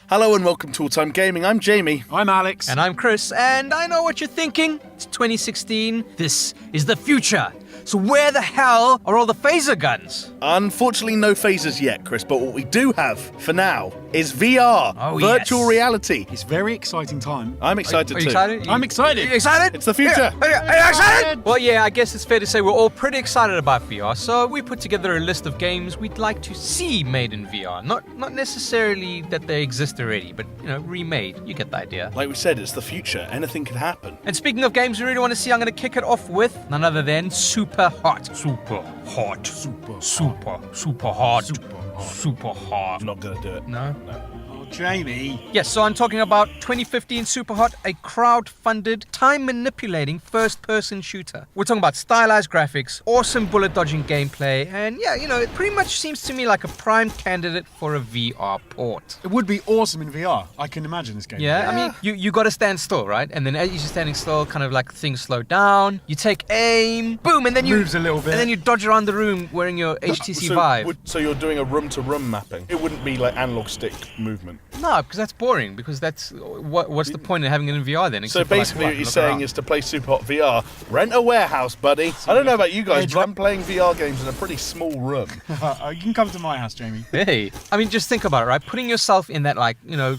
Hello and welcome to All Time Gaming. I'm Jamie. I'm Alex. And I'm Chris, and I know what you're thinking. It's 2016. This is the future. So where the hell are all the phaser guns? Unfortunately, no phasers yet, Chris, but what we do have for now is VR, virtual reality. It's a very exciting time. I'm excited Are you too. excited? I'm excited. Are you excited? It's the future. Are you excited? Well, yeah, I guess it's fair to say we're all pretty excited about VR. So we put together a list of games we'd like to see made in VR. Not necessarily that they exist already, but, remade. You get the idea. Like we said, it's the future. Anything could happen. And speaking of games we really want to see, I'm going to kick it off with none other than Super Hot. Super hot. Super hot. I'm not going to do it. No? Oh, Jamie. Yes, so I'm talking about 2015 Super Hot, a crowd-funded, time-manipulating first-person shooter. We're talking about stylized graphics, awesome bullet-dodging gameplay, and yeah, it pretty much seems to me like a prime candidate for a VR port. It would be awesome in VR. I can imagine this game. Yeah, I mean, you got to stand still, right? And then as you're standing still, kind of like things slow down. You take aim, boom, and then you moves a little bit, and then you dodge around the room wearing your HTC Vive. So you're doing a room-to-room mapping. It wouldn't be like analog stick movement. No, because that's boring. Because that's what's the point of having it in VR then? So basically, what you're saying is to play Super Hot VR, rent a warehouse, buddy. I don't know about you guys, but I'm playing VR games in a pretty small room. You can come to my house, Jamie. Hey, I mean, just think about it, right? Putting yourself in that,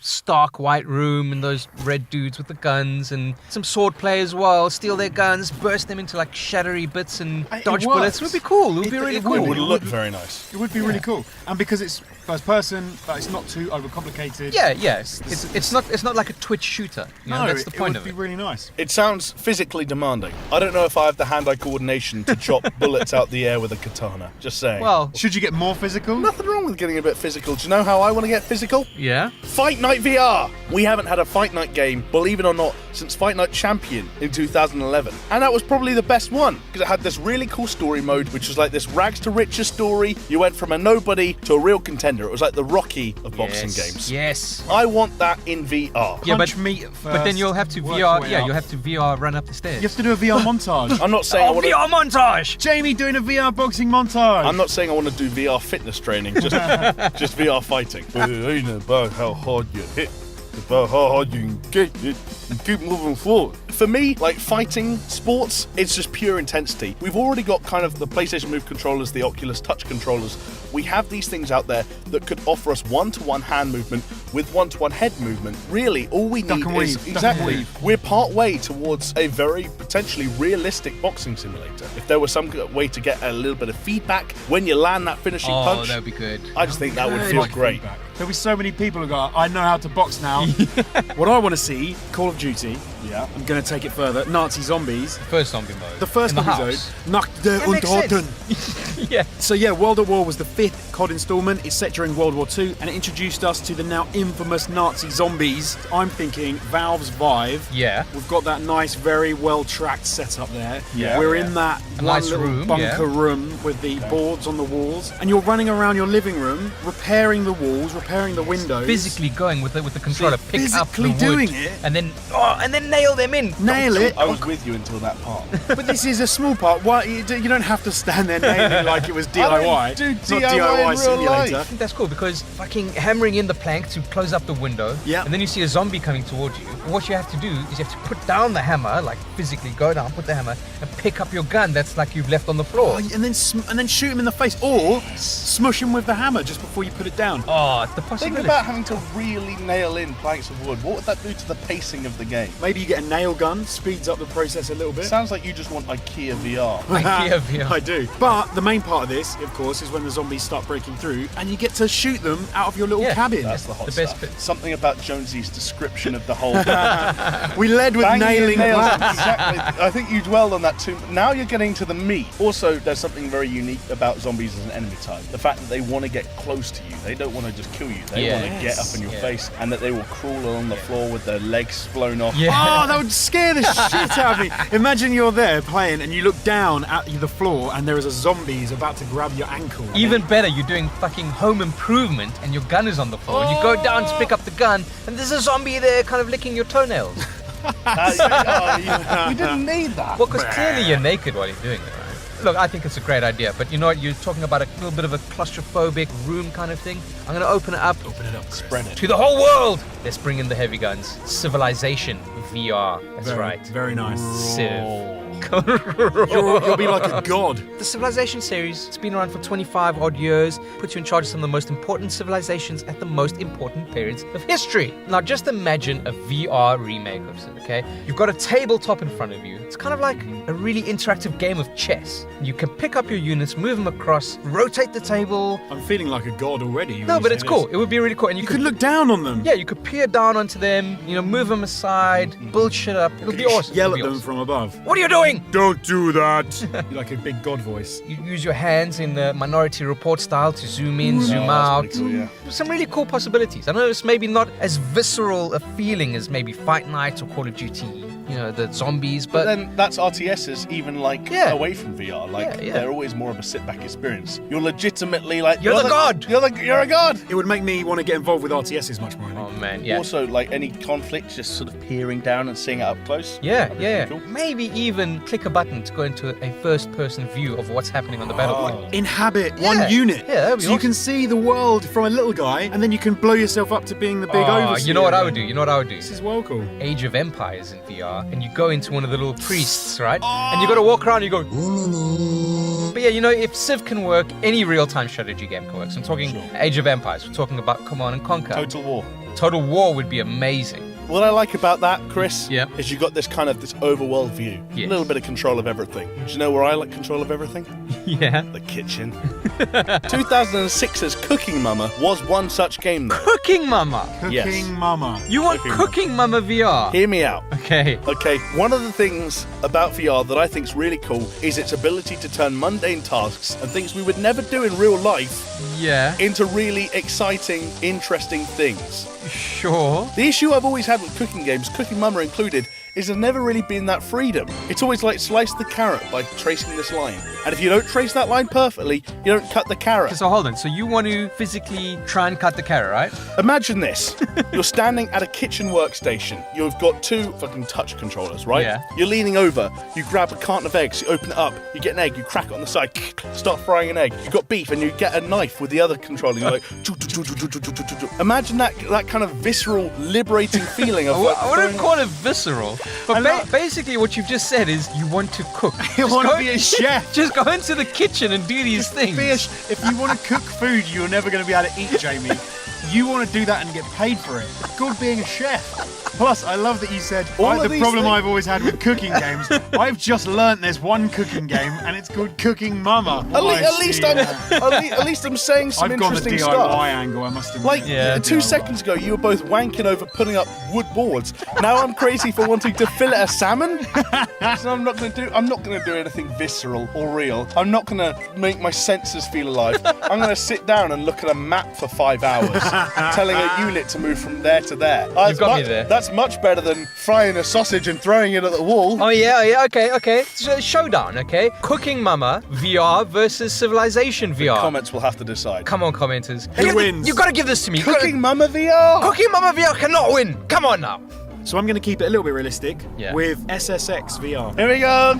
stark white room and those red dudes with the guns and some sword play as well, steal their guns, burst them into shattery bits and dodge bullets. It would be cool. It would be really cool. It would look very nice. It would be really cool. And because it's first person, but it's not too overcomplicated. Yeah. It's not like a Twitch shooter. That's the point of it. It would be really nice. It sounds physically demanding. I don't know if I have the hand-eye coordination to chop bullets out the air with a katana. Just saying. Well, should you get more physical? Nothing wrong with getting a bit physical. Do you know how I want to get physical? Yeah. Fight Night VR. We haven't had a Fight Night game, believe it or not, since Fight Night Champion in 2011. And that was probably the best one, because it had this really cool story mode, which was like this rags to riches story. You went from a nobody to a real contender. It was like the Rocky of boxing games. Yes. I want that in VR. Yeah, Punch meat at first, but then you'll have to VR. Yeah, you'll have to VR run up the stairs. You have to do a VR montage. I'm not saying I want to... VR montage! Jamie doing a VR boxing montage. I'm not saying I want to do VR fitness training, just VR fighting. It ain't about how hard you hit, it's about how hard you can get it and keep moving forward. For me, fighting sports, it's just pure intensity. We've already got kind of the PlayStation Move controllers, the Oculus Touch controllers. We have these things out there that could offer us one-to-one hand movement with one-to-one head movement. Really, all we need is... Exactly. We're part way towards a very potentially realistic boxing simulator. If there was some way to get a little bit of feedback when you land that finishing punch... that would be good. I just think that would feel great. There'll be so many people who go, I know how to box now. What I want to see, Call of Duty. Yeah. I'm going to take it further. Nazi zombies. First zombie mode. The first episode. Nacht und Toten. Yeah. So yeah, World at War was the 5th COD installment. It's set during World War II, and it introduced us to the now infamous Nazi zombies. I'm thinking Valve's Vive. Yeah. We've got that nice, very well-tracked setup there. Yeah. We're in that nice little room, bunker room with the boards on the walls, and you're running around your living room, repairing the walls, repairing the windows. Physically going with the controller, pick up the physically wood, doing it. and then nail them in. Nail it. I was with you until that part. But this is a small part. Why you don't have to stand there nailing like it was DIY. I don't do It's not DIY in DIY real simulator. I think that's cool because fucking hammering in the plank to close up the window, yeah, and then you see a zombie coming towards you. What you have to do is you have to put down the hammer, physically go down, put the hammer, and pick up your gun that's you've left on the floor. And then shoot him in the face, or smush him with the hammer just before you put it down. Oh, the possibility. Think about having to really nail in planks of wood. What would that do to the pacing of the game? Maybe you get a nail gun, speeds up the process a little bit. Sounds like you just want IKEA VR. IKEA VR. I do. But the main part of this, of course, is when the zombies start breaking through and you get to shoot them out of your little cabin. That's the hot The stuff. best bit. Something about Jonesy's description of the whole We led with nailing nails. plants. Exactly. I think you dwelled on that too. Now you're getting to the meat. Also, there's something very unique about zombies as an enemy type. The fact that they want to get close to you. They don't want to just kill you. They want to get up in your face, and that they will crawl along the floor with their legs blown off. Yeah. Oh, that would scare the shit out of me. Imagine you're there playing and you look down at the floor and there is a zombie who's about to grab your ankle. Even better, you're doing fucking Home Improvement and your gun is on the floor. And you go down to pick up the gun and there's a zombie there kind of licking your toenails. You didn't need that. Well, because clearly you're naked while you're doing it, right? Look, I think it's a great idea, but you know what? You're talking about a little bit of a claustrophobic room kind of thing. I'm going to open it up. Open it up, Chris. Spread it. To the whole world! Let's bring in the heavy guns. Civilization VR. That's right. Very nice. Civ. You'll be like a god. The Civilization series, it's been around for 25 odd years, puts you in charge of some of the most important civilizations at the most important periods of history. Now just imagine a VR remake of it, okay? You've got a tabletop in front of you. It's kind of like a really interactive game of chess. You can pick up your units, move them across, rotate the table. I'm feeling like a god already. when No, you but say it's this. cool. It would be really cool. And You could look down on them. yeah, you could peer down onto them, move them aside, build shit up. It'll be awesome. Yell It'll at be them awesome. from above. What are you doing? Don't do that. You're like a big god voice. You use your hands in the Minority Report style to zoom in, zoom that's out. pretty cool, yeah. Some really cool possibilities. I know it's maybe not as visceral a feeling as maybe Fight Night or Call of Duty, the zombies, But but then that's RTSs even like Yeah. away from VR. Like Yeah. they're always more of a sit back experience. You're legitimately like You're the god! You're a god. It would make me want to get involved with RTSs much more. I think. oh man, yeah. Also, like any conflict, just sort of peering down and seeing it up close. Yeah. Cool. Maybe even click a button to go into a first-person view of what's happening on the battlefield. Inhabit Yeah. one unit. Yeah, that'd be so you awesome. can see the world from a little guy, and then you can blow yourself up to being the big overseer. You know what I would do? You know what I would do? This is well cool. Age of Empires in VR, and you go into one of the little priests, right? And you got to walk around and you go. But yeah, if Civ can work, any real-time strategy game can work. So I'm talking Sure. Age of Empires. We're talking about Command and Conquer. Total War. Total War would be amazing. What I like about that, Chris, Yeah. is you got this overworld view. Yes. A little bit of control of everything. Do you know where I like control of everything? Yeah. The kitchen. 2006's Cooking Mama was one such game though. Cooking Mama. Cooking Yes. Mama. You want Cooking Cooking Mama VR? Hear me out. Okay. Okay, one of the things about VR that I think is really cool is its ability to turn mundane tasks and things we would never do in real life Yeah. into really exciting, interesting things. Sure. The issue I've always had with cooking games, Cooking Mama included, is there's never really been that freedom. It's always like slice the carrot by tracing this line. And if you don't trace that line perfectly, you don't cut the carrot. So hold on. So you want to physically try and cut the carrot, right? Imagine this. You're standing at a kitchen workstation. You've got two fucking touch controllers, right? Yeah. You're leaning over. You grab a carton of eggs. You open it up. You get an egg. You crack it on the side. Start frying an egg. You've got beef and you get a knife with the other controller. You're like... Imagine that kind of visceral, liberating feeling of... I wouldn't call it visceral. But basically what you've just said is you want to cook. You Just want go- to be a chef. Just go into the kitchen and do these things. If you want to cook food you're never going to be able to eat, Jamie, you want to do that and get paid for it. It's called being a chef. Plus, I love that you said, All of the these problem things- I've always had with cooking games, I've just learnt there's one cooking game and it's called Cooking Mama. At least I'm saying some I've gone the interesting DIY stuff. angle, I must admit. Like Yeah. 2 seconds ago, you were both wanking over putting up wood boards. Now I'm crazy for wanting to fillet a salmon. So I'm not going to do anything visceral or real. I'm not going to make my senses feel alive. I'm going to sit down and look at a map for 5 hours, telling a unit to move from there to there. You've got me there. That's much better than frying a sausage and throwing it at the wall. Oh yeah, okay. So, showdown, okay? Cooking Mama VR versus Civilization VR. Comments will have to decide. Come on, commenters. Who wins? You gotta give this to me. Cooking Mama VR. Cooking Mama VR cannot win. Come on now. So I'm going to keep it a little bit realistic Yeah. with SSX VR. Here we go.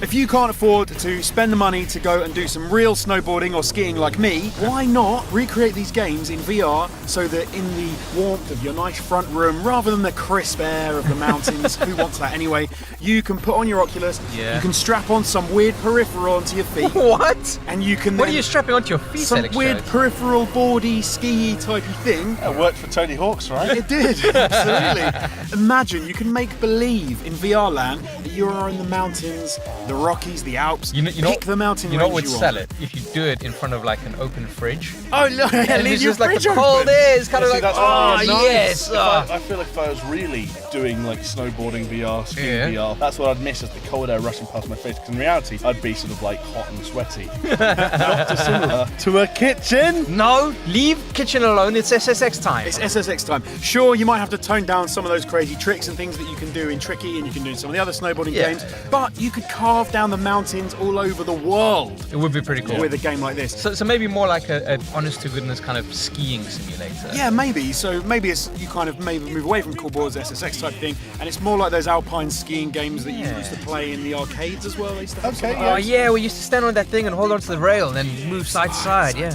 If you can't afford to spend the money to go and do some real snowboarding or skiing like me, why not recreate these games in VR so that in the warmth of your nice front room, rather than the crisp air of the mountains, who wants that anyway, you can put on your Oculus, Yeah. you can strap on some weird peripheral onto your feet, What? and you can What are then you strapping onto your feet, some Alex weird Jones? peripheral boardy ski typey thing. That worked for Tony Hawk's, right? It did, absolutely. Imagine you can make believe in VR land that you are in the mountains, the Rockies, the Alps. Pick the mountain You know range what would you sell want. it? If you do it in front of like an open fridge. Oh, look, And leave it's your just like fridge the cold open. air. It's kind of See, like, that's oh what I mean. yes. I feel like if I was really doing like snowboarding VR, skiing Yeah. VR, that's what I'd miss is the cold air rushing past my face. Because in reality, I'd be sort of like hot and sweaty. Not dissimilar to a kitchen. No, leave kitchen alone. It's SSX time. It's SSX time. Sure, you might have to tone down some of those crazy tricks and things that you can do in Tricky and you can do in some of the other snowboarding Yeah. games, but you could carve carve down the mountains all over the world It would be pretty cool. with a game like this. So maybe more like a honest to goodness kind of skiing simulator. Yeah, maybe. So maybe it's you kind of maybe move away from cool boards, SSX type thing, and it's more like those alpine skiing games that you used to play in the arcades as well. They used to have Okay, some- Oh yeah, we used to stand on that thing and hold on to the rail and then move side to side. Yeah.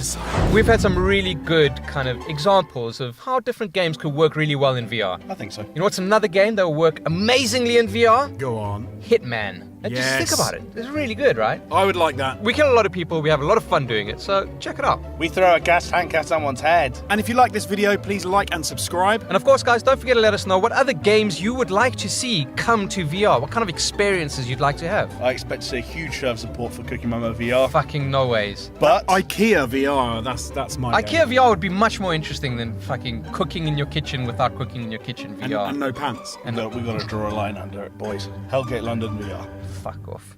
We've had some really good kind of examples of how different games could work really well in VR. I think so. You know what's another game that will work amazingly in VR? Go on. Hitman. And just think Yes. about it. It's really good, right? I would like that. We kill a lot of people. We have a lot of fun doing it. So check it out. We throw a gas tank at someone's head. And if you like this video, please like and subscribe. And of course, guys, don't forget to let us know what other games you would like to see come to VR. What kind of experiences you'd like to have. I expect to see a huge show of support for Cookie Mama VR. Fucking no ways. But IKEA VR, that's my IKEA VR would be much more interesting than fucking cooking in your kitchen without cooking in your kitchen and, VR. and no pants. we've got to draw a line under it, boys. Hellgate London VR. Fuck off.